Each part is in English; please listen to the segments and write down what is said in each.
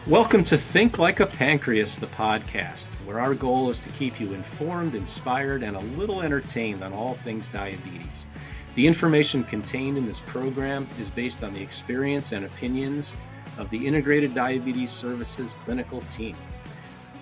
Welcome to Think Like a Pancreas, the podcast, where our goal is to keep you informed, inspired, and a little entertained on all things diabetes. The information contained in this program is based on the experience and opinions of the Integrated Diabetes Services clinical team.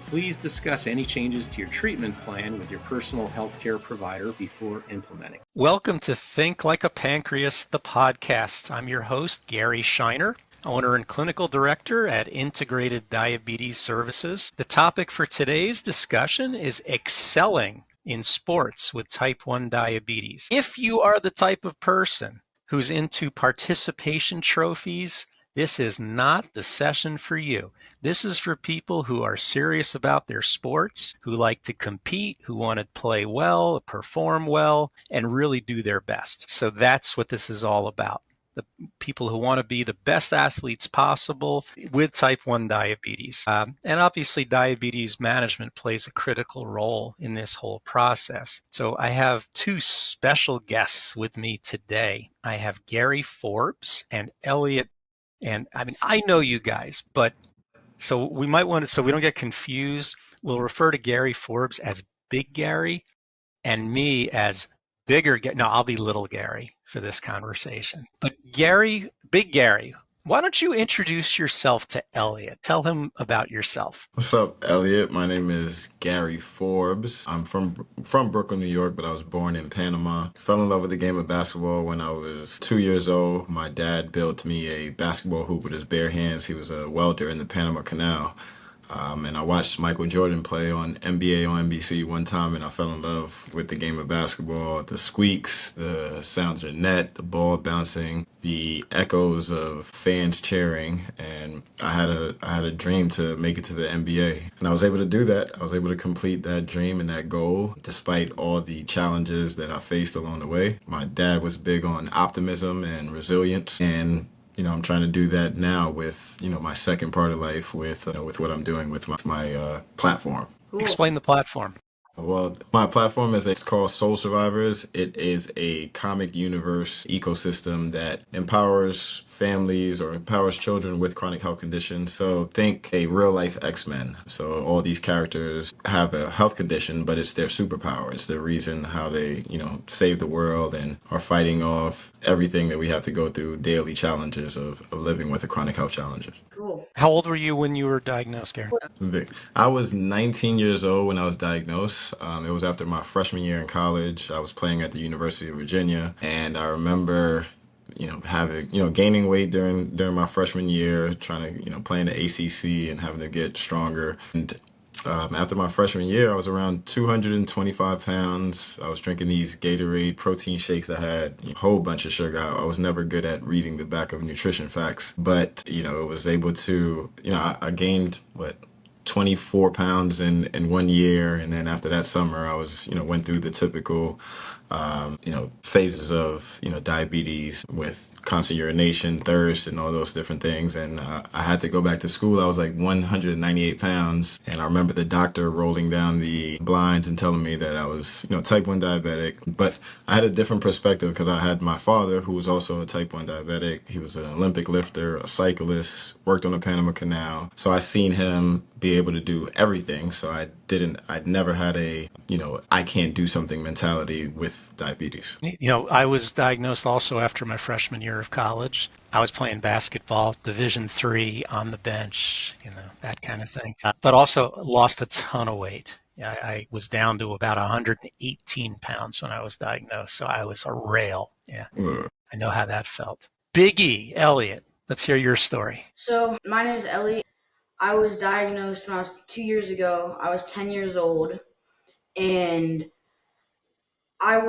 Please discuss any changes to your treatment plan with your personal healthcare provider before implementing. Welcome to Think Like a Pancreas, the podcast. I'm your host, Gary Scheiner, owner and clinical director at Integrated Diabetes Services. The topic for today's discussion is excelling in sports with type 1 diabetes. If you are the type of person who's into participation trophies, this is not the session for you. This is for people who are serious about their sports, who like to compete, who want to play well, perform well, and really do their best. So that's what this is all about. The people who want to be the best athletes possible with type 1 diabetes. And obviously diabetes management plays a critical role in this whole process. So I have two special guests with me today. I have Gary Forbes and Elliot. And I know you guys, but so we might want to, so we don't get confused, we'll refer to Gary Forbes as Big Gary and me as Bigger Gary. No, I'll be Little Gary for this conversation. But Gary, Big Gary, why don't you introduce yourself to Elliot? Tell him about yourself. What's up, Elliot? My name is Gary Forbes. I'm from Brooklyn, New York, but I was born in Panama. Fell in love with the game of basketball when I was 2 years old. My dad built me a basketball hoop with his bare hands. He was a welder in the Panama Canal. And I watched Michael Jordan play on NBA on NBC one time, and I fell in love with the game of basketball. The squeaks, the sound of the net, the ball bouncing, the echoes of fans cheering, and I had a dream to make it to the NBA, and I was able to do that. I was able to complete that dream and that goal, despite all the challenges that I faced along the way. My dad was big on optimism and resilience, and I'm trying to do that now with, my second part of life with what I'm doing with my platform. Cool. Explain the platform. Well, my platform it's called Soul Survivors. It is a comic universe ecosystem that empowers families or empowers children with chronic health conditions. So think a real life X-Men. So all these characters have a health condition, but it's their superpower. It's the reason how they, save the world and are fighting off everything that we have to go through, daily challenges of living with a chronic health challenges. Cool. How old were you when you were diagnosed, Gary? I was 19 years old when I was diagnosed. It was after my freshman year in college. I was playing at the University of Virginia, and I remember gaining weight during my freshman year, trying to, play in the ACC and having to get stronger. And after my freshman year, I was around 225 pounds. I was drinking these Gatorade protein shakes that had a whole bunch of sugar. I was never good at reading the back of nutrition facts, but, it was able to, I gained, 24 pounds in 1 year. And then after that summer, I was, went through the typical, phases of, diabetes with constant urination, thirst, and all those different things. And I had to go back to school. I was like 198 pounds. And I remember the doctor rolling down the blinds and telling me that I was, type 1 diabetic. But I had a different perspective because I had my father, who was also a type 1 diabetic. He was an Olympic lifter, a cyclist, worked on the Panama Canal. So I seen him be able to do everything. So I'd never had a, I can't do something mentality with diabetes. I was diagnosed also after my freshman year of college. I was playing basketball, Division III on the bench, that kind of thing, but also lost a ton of weight. I was down to about 118 pounds when I was diagnosed. So I was a rail. Yeah. I know how that felt. Biggie, Elliot, let's hear your story. So my name is Elliot. I was diagnosed when I was 2 years ago. I was 10 years old, and there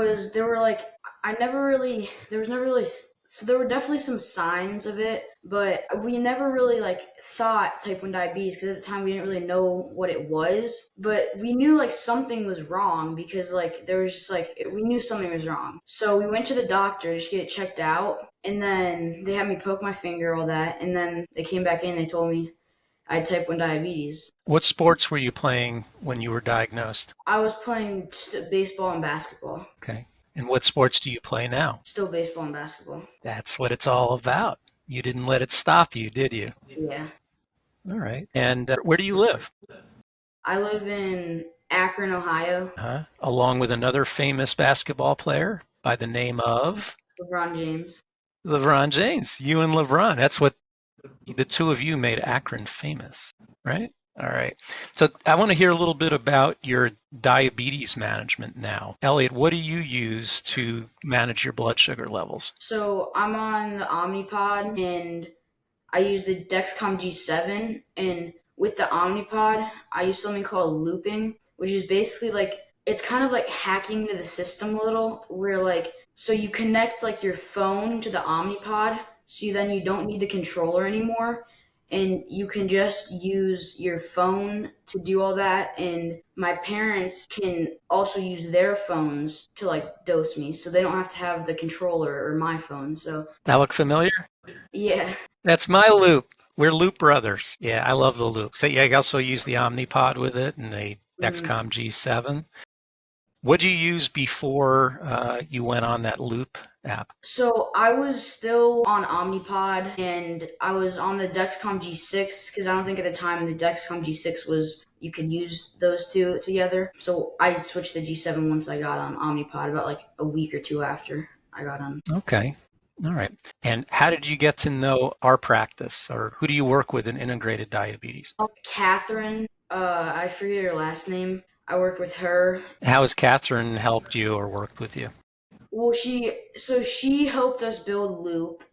were definitely some signs of it, but we never really thought type 1 diabetes because at the time we didn't really know what it was, but we knew something was wrong because there was just we knew something was wrong. So we went to the doctor to just get it checked out, and then they had me poke my finger, all that, and then they came back in and they told me I had type 1 diabetes. What sports were you playing when you were diagnosed? I was playing baseball and basketball. Okay. And what sports do you play now? Still baseball and basketball. That's what it's all about. You didn't let it stop you, did you? Yeah. All right. And where do you live? I live in Akron, Ohio. Along with another famous basketball player by the name of LeBron James. LeBron James. You and LeBron. That's what the two of you made Akron famous, right? All right. So I want to hear a little bit about your diabetes management now. Elliot, what do you use to manage your blood sugar levels? So I'm on the Omnipod and I use the Dexcom G7, and with the Omnipod, I use something called looping, which is basically like it's kind of like hacking into the system a little, where like so you connect like your phone to the Omnipod, so then you don't need the controller anymore, and you can just use your phone to do all that. And my parents can also use their phones to like dose me, so they don't have to have the controller or my phone. So That look familiar? yeah. That's my loop. We're loop brothers. Yeah, I love the loop. So yeah, I also use the Omnipod with it and the Mm. Dexcom G7. What did you use before you went on that loop app? So I was still on Omnipod and I was on the Dexcom G6 because I don't think at the time the Dexcom G6 was you could use those two together. So I switched to G7 once I got on Omnipod about like a week or two after I got on. Okay. All right. And how did you get to know our practice, or who do you work with in integrated diabetes? Catherine, I forget her last name. I worked with her. How has Catherine helped you or worked with you? Well, she helped us build Loop,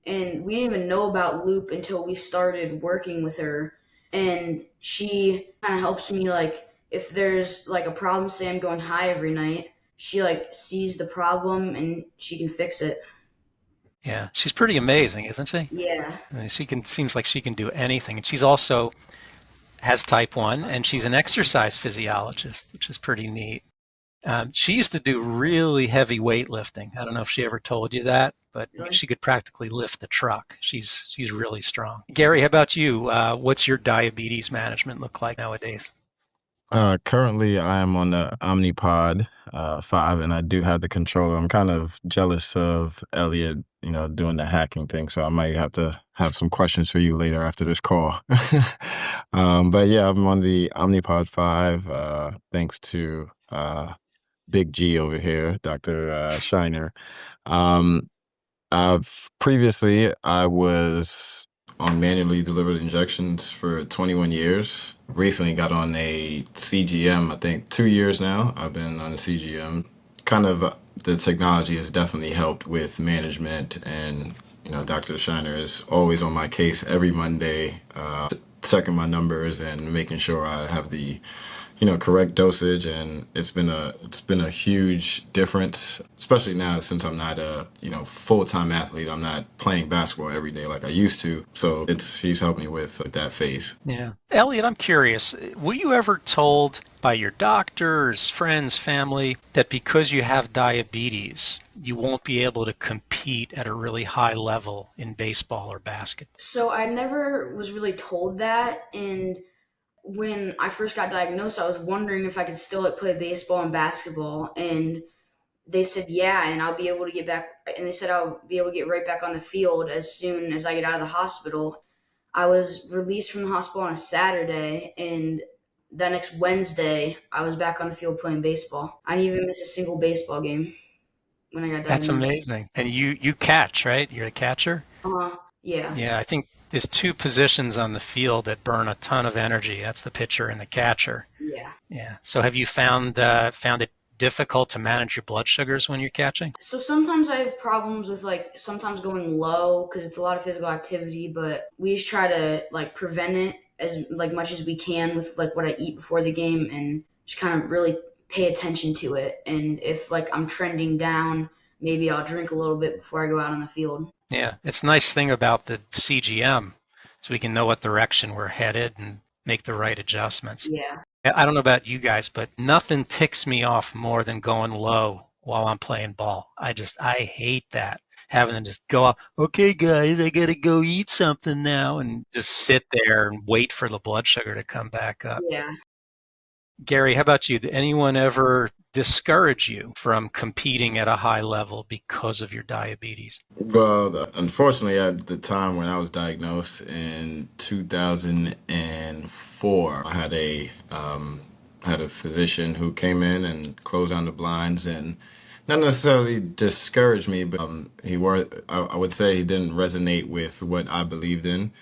and we didn't even know about Loop until we started working with her. And she kind of helps me like if there's like a problem, say I'm going high every night, she like sees the problem and she can fix it. Yeah, she's pretty amazing, isn't she? Yeah. I mean, she can seems like she can do anything, and she's also has type 1 and she's an exercise physiologist, which is pretty neat. She used to do really heavy weightlifting. I don't know if she ever told you that, but Really? she could practically lift a truck. She's really strong. Gary, how about you? What's your diabetes management look like nowadays? Currently, I am on the Omnipod 5, and I do have the controller. I'm kind of jealous of Elliot, doing the hacking thing, so I might have to have some questions for you later after this call. But yeah, I'm on the Omnipod 5, thanks to Big G over here, Dr. Scheiner. Um, I was on manually delivered injections for 21 years. Recently got on a CGM, I think 2 years now. I've been on a CGM. Kind of the technology has definitely helped with management, and Dr. Shiner is always on my case every Monday, checking my numbers and making sure I have the correct dosage, and it's been a huge difference, especially now since I'm not a full-time athlete. I'm not playing basketball every day like I used to, so he's helped me with that phase. Yeah. Elliot, I'm curious. Were you ever told by your doctors, friends, family that because you have diabetes, you won't be able to compete at a really high level in baseball or basketball? So I never was really told that, and when I first got diagnosed, I was wondering if I could still like play baseball and basketball, and they said yeah, and I'll be able to get back, and they said I'll be able to get right back on the field as soon as I get out of the hospital. I was released from the hospital on a Saturday, and the next Wednesday I was back on the field playing baseball. I didn't even miss a single baseball game when I got That's diagnosed. amazing. And you catch, right? You're a catcher? Yeah, Yeah, I think there's two positions on the field that burn a ton of energy. That's the pitcher and the catcher. yeah. Yeah. So have you found it difficult to manage your blood sugars when you're catching? So sometimes I have problems with like sometimes going low because it's a lot of physical activity, but we just try to like prevent it as like much as we can with like what I eat before the game and just kind of really pay attention to it. And if like I'm trending down, maybe I'll drink a little bit before I go out on the field. Yeah, it's a nice thing about the CGM, so we can know what direction we're headed and make the right adjustments. Yeah, I don't know about you guys, but nothing ticks me off more than going low while I'm playing ball. I hate that. Having to just go up, okay, guys, I gotta go eat something now, and just sit there and wait for the blood sugar to come back up. yeah. Gary, how about you? Did anyone ever discourage you from competing at a high level because of your diabetes? Well, unfortunately, at the time when I was diagnosed in 2004, I had a physician who came in and closed down the blinds and not necessarily discouraged me, but I would say he didn't resonate with what I believed in.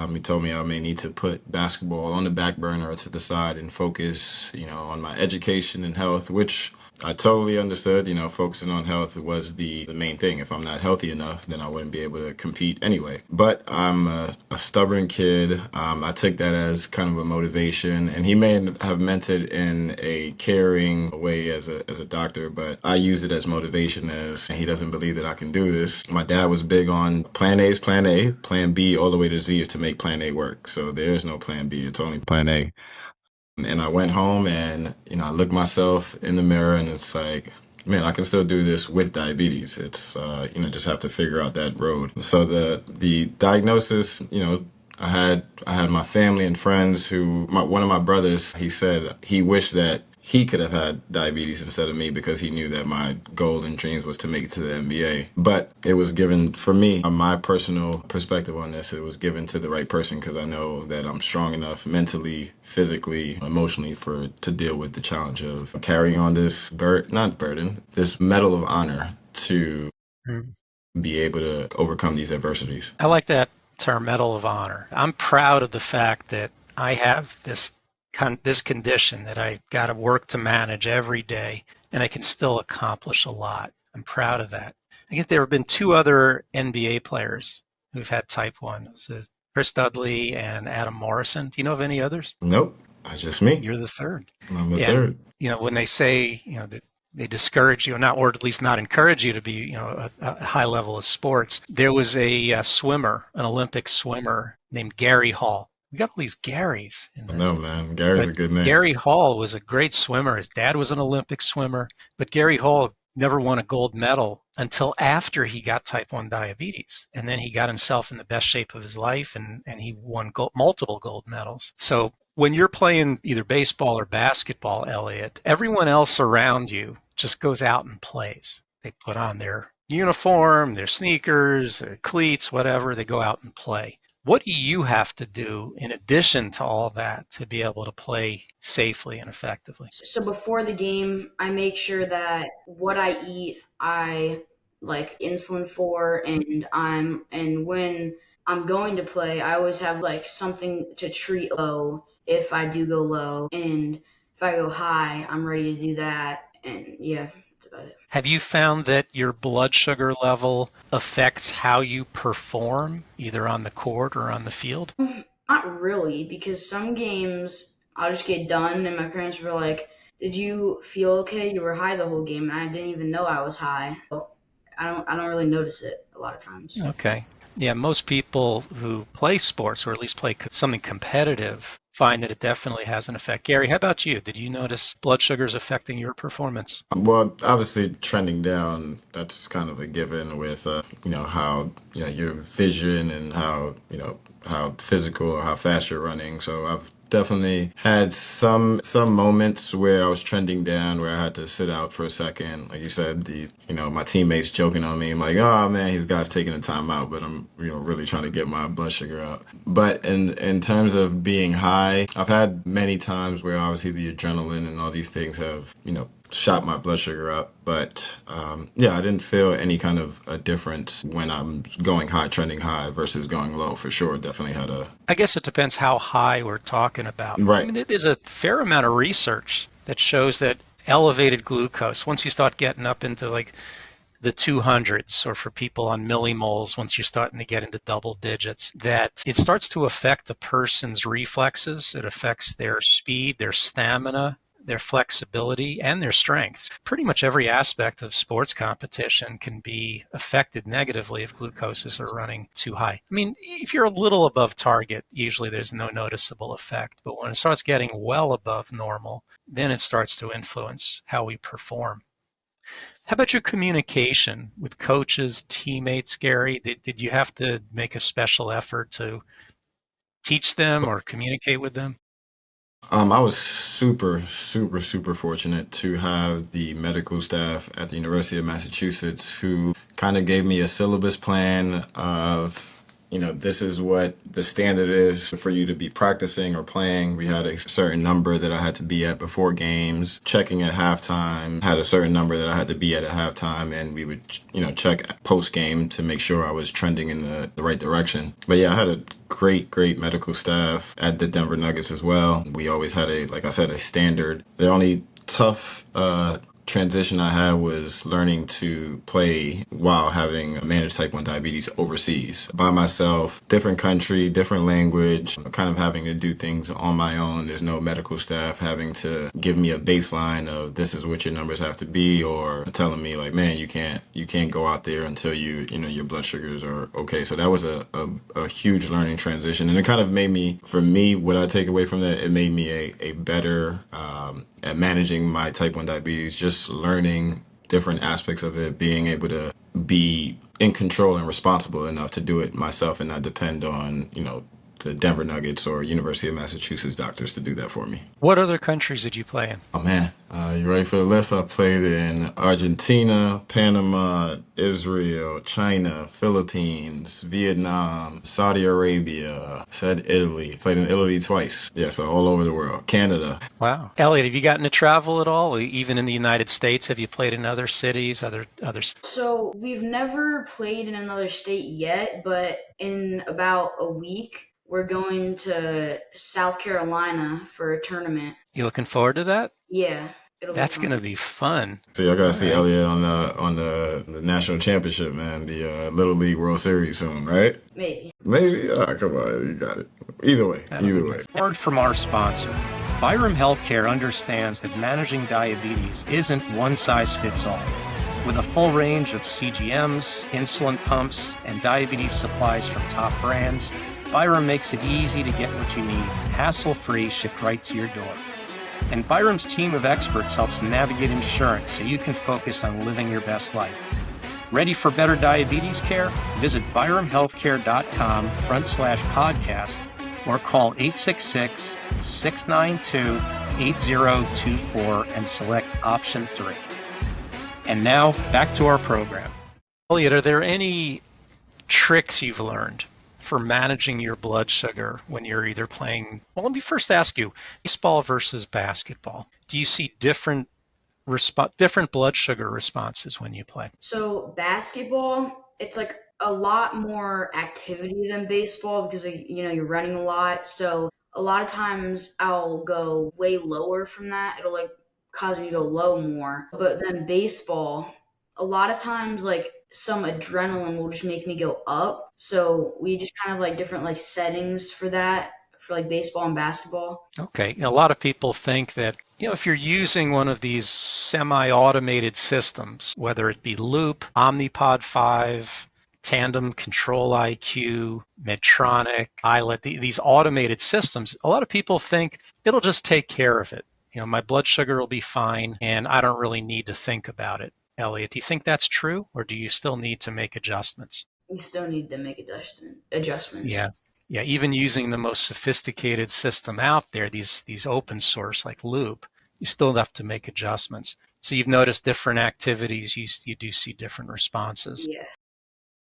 He told me I may need to put basketball on the back burner or to the side and focus, on my education and health, which I totally understood. Focusing on health was the main thing. If I'm not healthy enough, then I wouldn't be able to compete anyway. But I'm a stubborn kid. I took that as kind of a motivation, and he may have meant it in a caring way as a doctor, but I use it as motivation as he doesn't believe that I can do this. My dad was big on plan A is plan A, plan B all the way to Z is to make plan A work. So there is no plan B. It's only plan A. And I went home and, I looked myself in the mirror and it's like, man, I can still do this with diabetes. It's, just have to figure out that road. So the diagnosis, I had my family and friends one of my brothers, he said he wished that he could have had diabetes instead of me because he knew that my goal and dreams was to make it to the NBA. But it was given for me, my personal perspective on this, it was given to the right person because I know that I'm strong enough mentally, physically, emotionally to deal with the challenge of carrying on this this medal of honor to Mm. be able to overcome these adversities. I like that term, Medal of Honor. I'm proud of the fact that I have this condition that I got to work to manage every day, and I can still accomplish a lot. I'm proud of that. I guess there have been two other NBA players who've had type 1. It was Chris Dudley and Adam Morrison. Do you know of any others? Nope, that's just me. You're the third. I'm the And, third. when they say, that they discourage you, or at least not encourage you to be, a high level of sports. There was a swimmer, an Olympic swimmer named Gary Hall. We got all these Garys in I know, this. man. Gary's But a good name. Gary Hall was a great swimmer. His dad was an Olympic swimmer, but Gary Hall never won a gold medal until after he got type 1 diabetes. And then he got himself in the best shape of his life and he won multiple gold medals. So when you're playing either baseball or basketball, Elliot, everyone else around you just goes out and plays. They put on their uniform, their sneakers, their cleats, whatever. They go out and play. What do you have to do in addition to all that to be able to play safely and effectively? So before the game, I make sure that what I eat, I like insulin for, and when I'm going to play, I always have like something to treat low if I do go low, and if I go high, I'm ready to do that. And yeah, that's about it. Have you found that your blood sugar level affects how you perform either on the court or on the field? Not really, because some games I'll just get done and my parents were like, "Did you feel okay? You were high the whole game," and I didn't even know I was high. So I don't really notice it a lot of times. Okay. Yeah, most people who play sports or at least play something competitive find that it definitely has an effect. Gary, how about you? Did you notice blood sugars affecting your performance? Well, obviously trending down, that's kind of a given with, how, your vision and how physical or how fast you're running. So I've definitely had some moments where I was trending down where I had to sit out for a second. Like you said, my teammates joking on me. I'm like, oh man, these guys taking the time out, but I'm, really trying to get my blood sugar up. But in terms of being high, I've had many times where obviously the adrenaline and all these things have, shot my blood sugar up. But I didn't feel any kind of a difference when I'm going high, trending high versus going low for sure. Definitely had a. I guess it depends how high we're talking about. I Right. mean, there's a fair amount of research that shows that elevated glucose, once you start getting up into like the 200s, or for people on millimoles, once you're starting to get into double digits, that it starts to affect the person's reflexes. It affects their speed, their stamina, their flexibility, and their strengths. Pretty much every aspect of sports competition can be affected negatively if glucoses are running too high. I mean, if you're a little above target, usually there's no noticeable effect. But when it starts getting well above normal, then it starts to influence how we perform. How about your communication with coaches, teammates, Gary? Did you have to make a special effort to teach them or communicate with them? I was super fortunate to have the medical staff at the University of Massachusetts who kind of gave me a syllabus plan of, this is what the standard is for you to be practicing or playing. We had a certain number that I had to be at before games, checking at halftime, had a certain number that I had to be at halftime, and we would, check post game to make sure I was trending in the right direction. But yeah, I had a great medical staff at the Denver Nuggets as well. We always had like I said, a standard. The only tough transition I had was learning to play while having managed type 1 diabetes overseas by myself, different country, different language, kind of having to do things on my own. There's no medical staff having to give me a baseline of this is what your numbers have to be, or telling me like, man, you can't go out there until your blood sugars are okay. So that was a huge learning transition, and it kind of made me, for me, what I take away from that, it made me a better at managing my type 1 diabetes, just learning different aspects of it, being able to be in control and responsible enough to do it myself and not depend on, the Denver Nuggets or University of Massachusetts doctors to do that for me. What other countries did you play in? Oh man, you ready for the list? I played in Argentina, Panama, Israel, China, Philippines, Vietnam, Saudi Arabia, said Italy. Played in Italy twice. Yeah, so all over the world. Canada. Wow. Elliot, have you gotten to travel at all? Even in the United States, have you played in other cities, other? So we've never played in another state yet, but in about a week, we're going to South Carolina for a tournament. You looking forward to that? Yeah, it'll be That's fun. going to be fun. See, I gotta All see right. Elliot on the national championship, man. The Little League World Series soon, right? Maybe. Maybe. Come on, you got it. Either way, That'll be either way. good. Word from our sponsor. Byram Healthcare understands that managing diabetes isn't one size fits all. With a full range of CGMs, insulin pumps, and diabetes supplies from top brands, Byram makes it easy to get what you need, hassle-free, shipped right to your door. And Byram's team of experts helps navigate insurance so you can focus on living your best life. Ready for better diabetes care? Visit byramhealthcare.com/podcast or call 866-692-8024 and select option 3. And now, back to our program. Elliot, are there any tricks you've learned for managing your blood sugar when you're either playing? Well, let me first ask you, baseball versus basketball. Do you see different blood sugar responses when you play? So basketball, it's like a lot more activity than baseball because you're running a lot. So a lot of times I'll go way lower from that. It'll like cause me to go low more. But then baseball, a lot of times like some adrenaline will just make me go up. So we just kind of like different like settings for that for like baseball and basketball. Okay. A lot of people think that, if you're using one of these semi-automated systems, whether it be Loop, Omnipod 5, Tandem Control IQ, Medtronic, iLet, these automated systems, a lot of people think it'll just take care of it. My blood sugar will be fine and I don't really need to think about it. Elliot, do you think that's true, or do you still need to make adjustments? We still need to make adjustments. Yeah. Yeah, even using the most sophisticated system out there, these open source like Loop, you still have to make adjustments. So you've noticed different activities, you do see different responses. Yeah.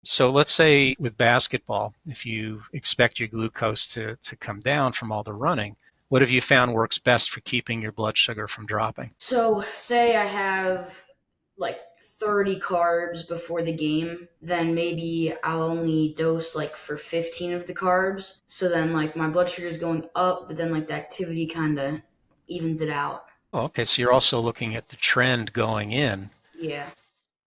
So let's say with basketball, if you expect your glucose to come down from all the running, what have you found works best for keeping your blood sugar from dropping? So say I have like 30 carbs before the game, then maybe I'll only dose like for 15 of the carbs. So then like my blood sugar is going up, but then like the activity kind of evens it out. Oh, okay, so you're also looking at the trend going in Yeah.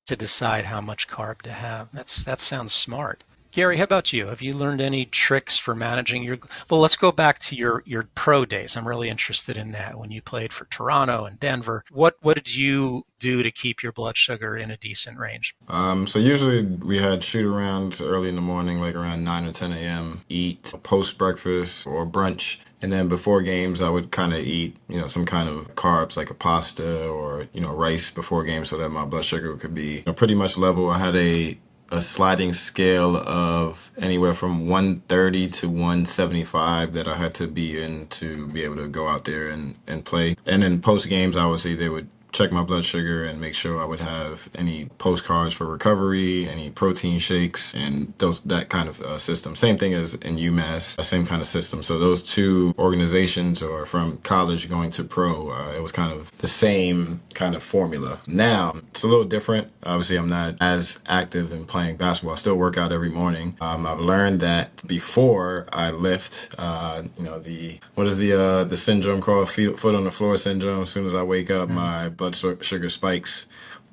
to decide how much carb to have. That sounds smart. Gary, how about you? Have you learned any tricks for managing your? Well, let's go back to your pro days. I'm really interested in that. When you played for Toronto and Denver, what did you do to keep your blood sugar in a decent range? So usually we had shoot arounds early in the morning, like around 9 or 10 a.m., eat post breakfast or brunch. And then before games, I would kind of eat, some kind of carbs like a pasta or, rice before games so that my blood sugar could be pretty much level. I had a a sliding scale of anywhere from 130 to 175 that I had to be in to be able to go out there and play. And then post games, obviously, they would check my blood sugar and make sure I would have any postcards for recovery, any protein shakes, and that kind of system. Same thing as in UMass, same kind of system. So those two organizations, or from college going to pro, it was kind of the same kind of formula. Now it's a little different. Obviously, I'm not as active in playing basketball. I still work out every morning. I've learned that before I lift, what is the syndrome called? Foot on the floor syndrome. As soon as I wake up, my blood sugar spikes.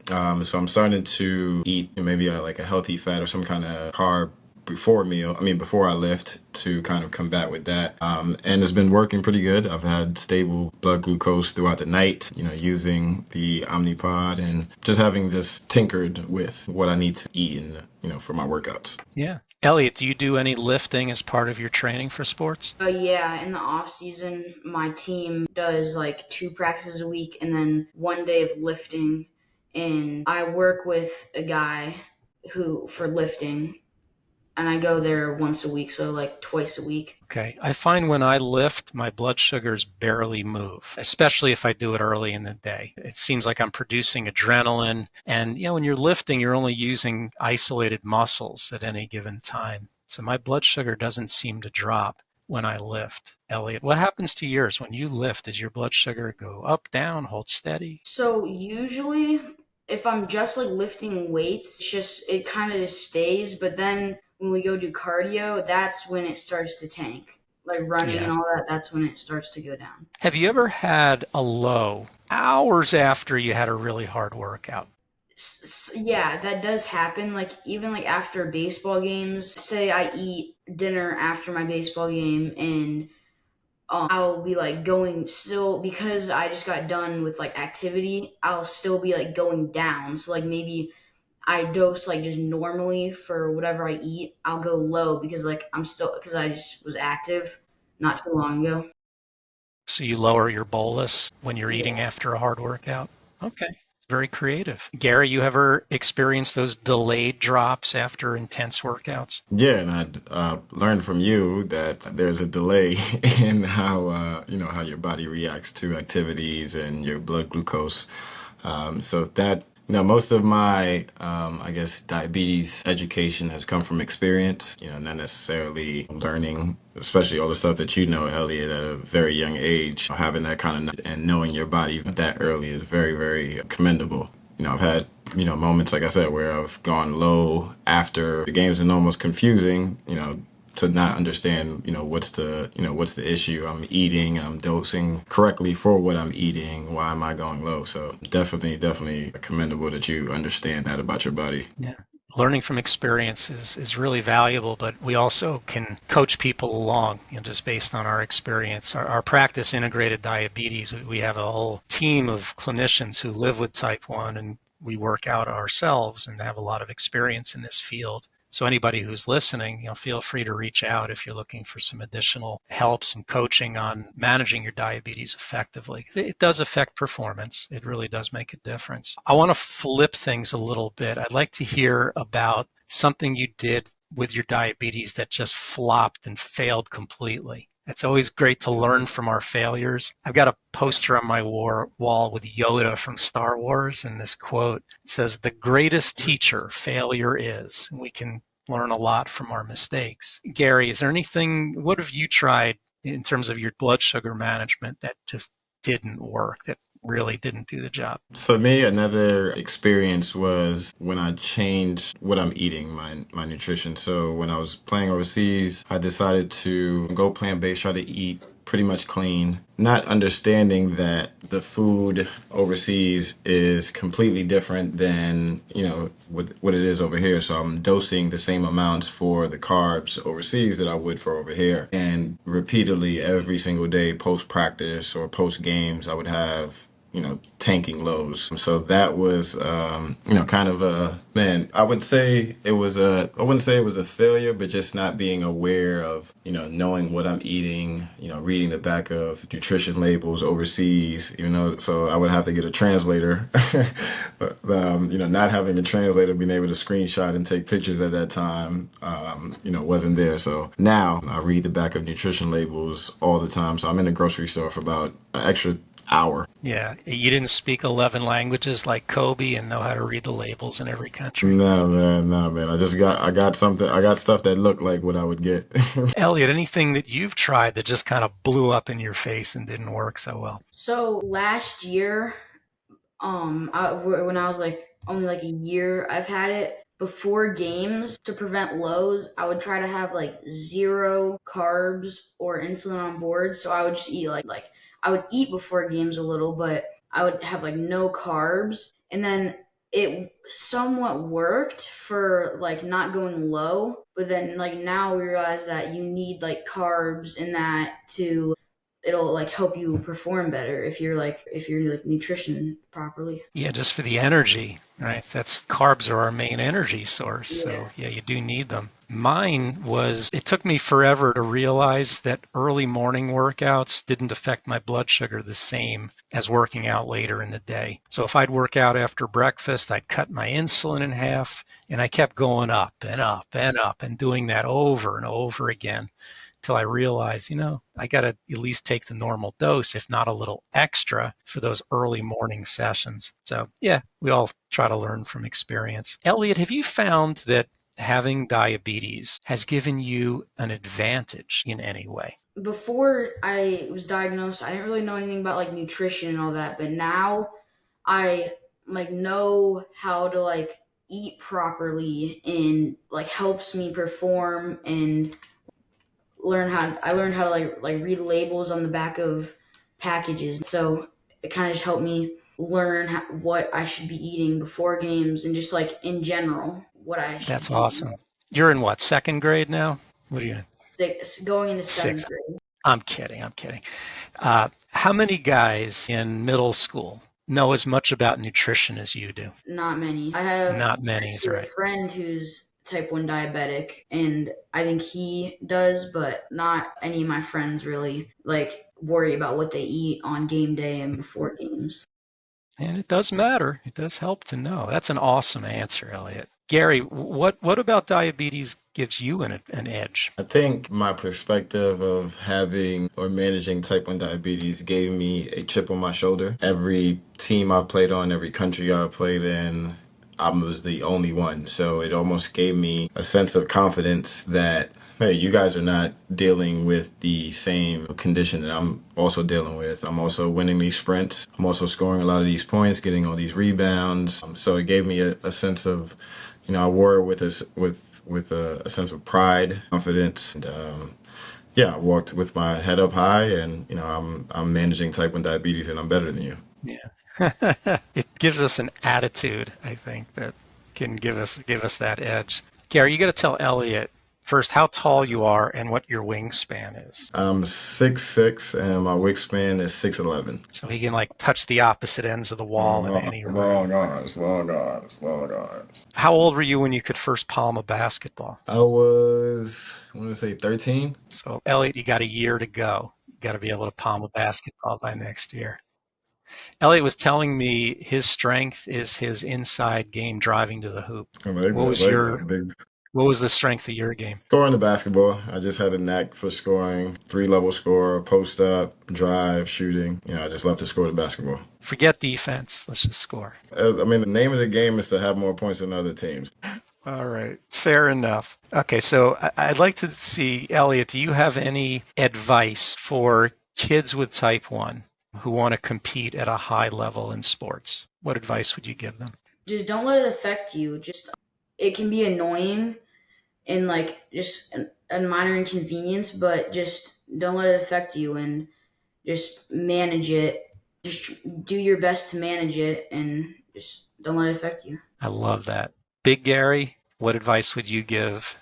So I'm starting to eat maybe like a healthy fat or some kind of carb before I lift, to kind of combat with that. And it's been working pretty good. I've had stable blood glucose throughout the night, using the Omnipod and just having this tinkered with what I need to eat and, for my workouts. Yeah. Elliot, do you do any lifting as part of your training for sports? Yeah, in the off season, my team does like 2 practices a week and then 1 day of lifting. And I work with a guy for lifting, and I go there once a week, so like twice a week. Okay. I find when I lift, my blood sugars barely move, especially if I do it early in the day. It seems like I'm producing adrenaline. And, when you're lifting, you're only using isolated muscles at any given time. So my blood sugar doesn't seem to drop when I lift. Elliot, what happens to yours when you lift? Does your blood sugar go up, down, hold steady? So usually, if I'm just like lifting weights, it kind of just stays. But then when we go do cardio, that's when it starts to tank. Like running and Yeah. all that, that's when it starts to go down. Have you ever had a low hours after you had a really hard workout? Yeah, that does happen. Like even like after baseball games, say I eat dinner after my baseball game, and I'll be like going still, because I just got done with like activity, I'll still be like going down. So like maybe I dose like just normally for whatever I eat, I'll go low because because I just was active not too long ago. So you lower your bolus when you're eating Yeah. after a hard workout? Okay. Very creative. Gary, you ever experienced those delayed drops after intense workouts? Yeah, and I learned from you that there's a delay in how your body reacts to activities and your blood glucose. So that most of my I guess diabetes education has come from experience. Not necessarily learning, especially all the stuff that Elliot, at a very young age. Having that kind of and knowing your body that early is very, very commendable. I've had moments, like I said, where I've gone low after the games, and almost confusing, to not understand, what's the issue. I'm eating, I'm dosing correctly for what I'm eating. Why am I going low? So definitely commendable that you understand that about your body. Yeah. Learning from experience is really valuable, but we also can coach people along, just based on our experience. Our practice, Integrated Diabetes, we have a whole team of clinicians who live with type 1, and we work out ourselves and have a lot of experience in this field. So anybody who's listening, feel free to reach out if you're looking for some additional help, some coaching on managing your diabetes effectively. It does affect performance. It really does make a difference. I want to flip things a little bit. I'd like to hear about something you did with your diabetes that just flopped and failed completely. It's always great to learn from our failures. I've got a poster on my wall with Yoda from Star Wars, and this quote says, "The greatest teacher failure is." And we can learn a lot from our mistakes. Gary, is there anything, what have you tried in terms of your blood sugar management that just didn't work, that really didn't do the job? For me, another experience was when I changed what I'm eating, my nutrition. So when I was playing overseas, I decided to go plant-based, try to eat pretty much clean, not understanding that the food overseas is completely different than, what it is over here. So I'm dosing the same amounts for the carbs overseas that I would for over here. And repeatedly every single day, post practice or post games, I would have tanking lows. So that was, kind of man, I wouldn't say it was a failure, but just not being aware of, knowing what I'm eating, reading the back of nutrition labels overseas, so I would have to get a translator, not having a translator, being able to screenshot and take pictures at that time, wasn't there. So now I read the back of nutrition labels all the time. So I'm in the grocery store for about an extra hour. Yeah, you didn't speak 11 languages like Kobe and know how to read the labels in every country. No, man, no, man. I got stuff that looked like what I would get. Elliot, anything that you've tried that just kind of blew up in your face and didn't work so well? So last year, when I was like only like a year, I've had it. Before games, to prevent lows, I would try to have like zero carbs or insulin on board. So I would just eat like I would eat before games a little, but I would have like no carbs. And then it somewhat worked for like not going low, but then like now we realize that you need like carbs in that to it'll like help you perform better if you're like nutrition properly. Yeah, just for the energy, right? That's carbs are our main energy source. Yeah. So yeah, you do need them. Mine was, it took me forever to realize that early morning workouts didn't affect my blood sugar the same as working out later in the day. So if I'd work out after breakfast, I'd cut my insulin in half, and I kept going up and up and up and doing that over and over again till I realized, I got to at least take the normal dose, if not a little extra, for those early morning sessions. So yeah, we all try to learn from experience. Elliot, have you found that having diabetes has given you an advantage in any way? Before I was diagnosed, I didn't really know anything about like nutrition and all that, but now I like know how to like eat properly and like helps me perform and I learned how to like read labels on the back of packages. So it kind of just helped me learn what I should be eating before games and just like in general what I should That's be eating. awesome. You're in what, second grade now? What are you in? Going into Sixth. seventh grade. I'm kidding. I'm kidding. How many guys in middle school know as much about nutrition as you do? Not many. I have Not many, is actually a right. friend who's type 1 diabetic, and I think he does, but not any of my friends really like worry about what they eat on game day and before games. And it does matter. It does help to know. That's an awesome answer, Elliot. Gary, what about diabetes gives you an edge? I think my perspective of having or managing type 1 diabetes gave me a chip on my shoulder. Every team I played on, every country I played in, I was the only one. So it almost gave me a sense of confidence that, hey, you guys are not dealing with the same condition that I'm also dealing with. I'm also winning these sprints. I'm also scoring a lot of these points, getting all these rebounds. So it gave me a sense of, I wore it with a sense of pride, confidence, and I walked with my head up high, and I'm managing type 1 diabetes, and I'm better than you. Yeah. It gives us an attitude, I think, that can give us that edge. Gary, you got to tell Elliot first how tall you are and what your wingspan is. I'm 6'6", and my wingspan is 6'11". So he can like touch the opposite ends of the wall in any room. Long arms. How old were you when you could first palm a basketball? I want to say 13. So Elliot, you got a year to go. You got to be able to palm a basketball by next year. Elliot was telling me his strength is his inside game driving to the hoop. What was the strength of your game? Scoring the basketball. I just had a knack for scoring. 3-level score, post up, drive, shooting. I just love to score the basketball. Forget defense. Let's just score. The name of the game is to have more points than other teams. All right. Fair enough. Okay, so I'd like to see, Elliot, do you have any advice for kids with type 1 who want to compete at a high level in sports? What advice would you give them? Just don't let it affect you. It can be annoying and like just a minor inconvenience, but just don't let it affect you and just manage it. Just do your best to manage it and just don't let it affect you. I love that. Big Gary, what advice would you give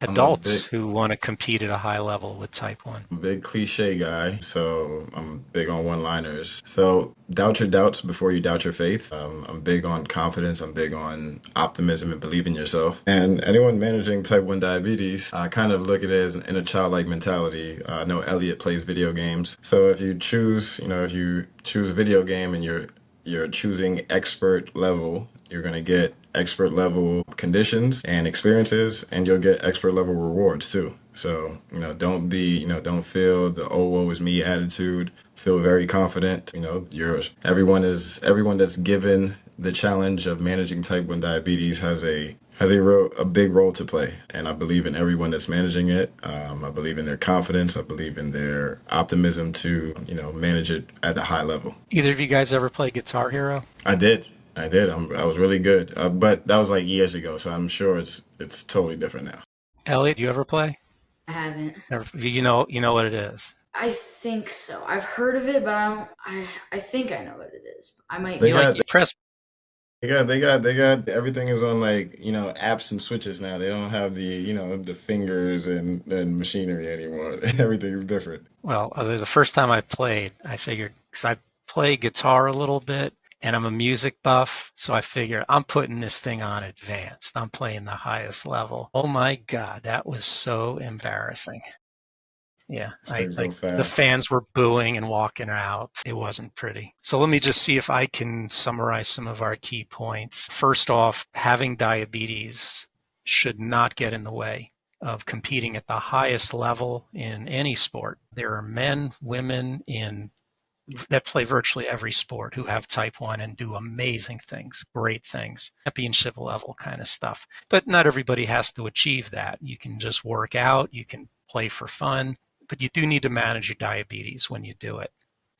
I'm a adults who want to compete at a high level with type 1? big cliche guy, so I'm big on one-liners. So doubt your doubts before you doubt your faith. I'm big on confidence. I'm big on optimism and believe in yourself. And anyone managing type 1 diabetes, I kind of look at it as in a childlike mentality. I know Elliot plays video games. So if you choose, if you choose a video game and you're choosing expert level, you're going to get expert level conditions and experiences, and you'll get expert level rewards too. So, don't feel the "oh, woe is me" attitude. Feel very confident. Everyone that's given the challenge of managing type 1 diabetes has a big role to play. And I believe in everyone that's managing it. I believe in their confidence. I believe in their optimism to, manage it at a high level. Either of you guys ever play Guitar Hero? I did. I was really good. But that was like years ago. So I'm sure it's totally different now. Elliot, you ever play? I haven't. You know what it is. I think so. I've heard of it, but I don't. I think I know what it is. I might. They You got, you press. they got everything is on apps and switches now. They don't have the fingers and machinery anymore. Everything's different. Well, the first time I played, I figured, because I play guitar a little bit and I'm a music buff, so I figured I'm putting this thing on advanced. I'm playing the highest level. Oh my God, that was so embarrassing. Yeah, Things go the fast. fans were booing and walking out. It wasn't pretty. So let me just see if I can summarize some of our key points. First off, having diabetes should not get in the way of competing at the highest level in any sport. There are men, women that play virtually every sport who have type 1 and do amazing things, great things, championship level kind of stuff. But not everybody has to achieve that. You can just work out, you can play for fun, but you do need to manage your diabetes when you do it.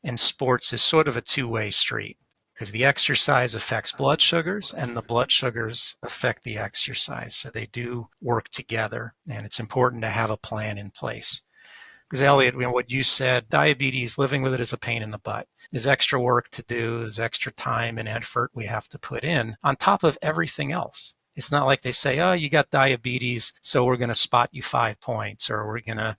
And sports is sort of a two-way street because the exercise affects blood sugars and the blood sugars affect the exercise. So they do work together, and it's important to have a plan in place. Because Elliot, what you said, diabetes, living with it is a pain in the butt. There's extra work to do, there's extra time and effort we have to put in on top of everything else. It's not like they say, oh, you got diabetes, so we're going to spot you 5 points, or we're going to,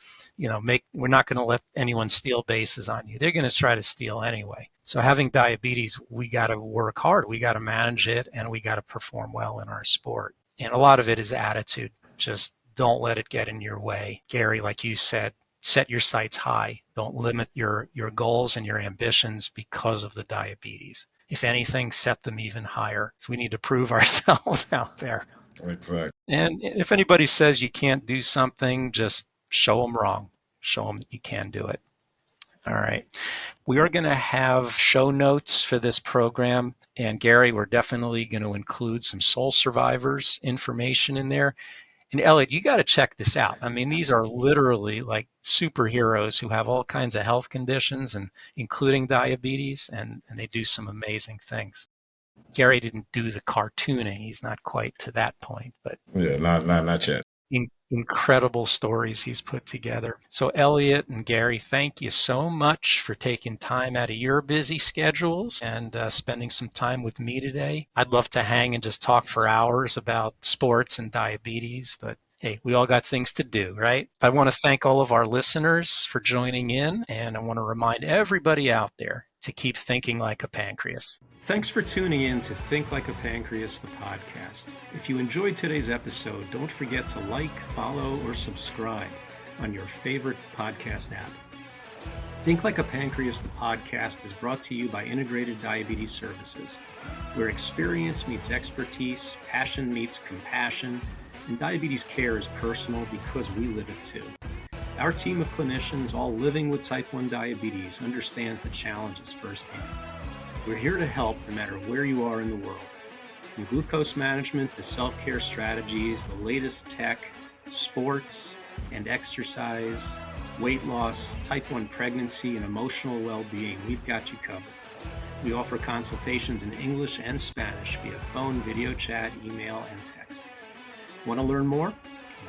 we're not going to let anyone steal bases on you. They're going to try to steal anyway. So having diabetes, we got to work hard. We got to manage it, and we got to perform well in our sport. And a lot of it is attitude. Just don't let it get in your way. Gary, like you said, set your sights high. Don't limit your goals and your ambitions because of the diabetes. If anything, set them even higher. So we need to prove ourselves out there. Exactly. And if anybody says you can't do something, just show them wrong. Show them that you can do it. All right. We are going to have show notes for this program. And Gary, we're definitely going to include some Soul Survivors information in there. And Elliot, you got to check this out. I mean, these are literally like superheroes who have all kinds of health conditions, and including diabetes, and they do some amazing things. Gary didn't do the cartooning. He's not quite to that point, but Yeah, not yet. incredible stories he's put together. So Elliot and Gary, thank you so much for taking time out of your busy schedules and spending some time with me today. I'd love to hang and just talk for hours about sports and diabetes, but hey, we all got things to do, right? I want to thank all of our listeners for joining in, and I want to remind everybody out there to keep thinking like a pancreas. Thanks for tuning in to Think Like a Pancreas, the podcast. If you enjoyed today's episode, don't forget to like, follow, or subscribe on your favorite podcast app. Think Like a Pancreas, the podcast is brought to you by Integrated Diabetes Services, where experience meets expertise, passion meets compassion, and diabetes care is personal because we live it too. Our team of clinicians, all living with type 1 diabetes, understands the challenges firsthand. We're here to help no matter where you are in the world. From glucose management to self-care strategies, the latest tech, sports and exercise, weight loss, type 1 pregnancy, and emotional well-being, we've got you covered. We offer consultations in English and Spanish via phone, video chat, email, and text. Want to learn more?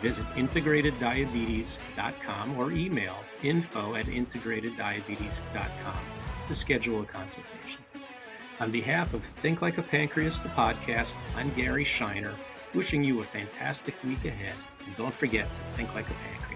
Visit integrateddiabetes.com or email info@integrateddiabetes.com to schedule a consultation. On behalf of Think Like a Pancreas, the podcast, I'm Gary Scheiner, Wishing you a fantastic week ahead, and don't forget to think like a pancreas.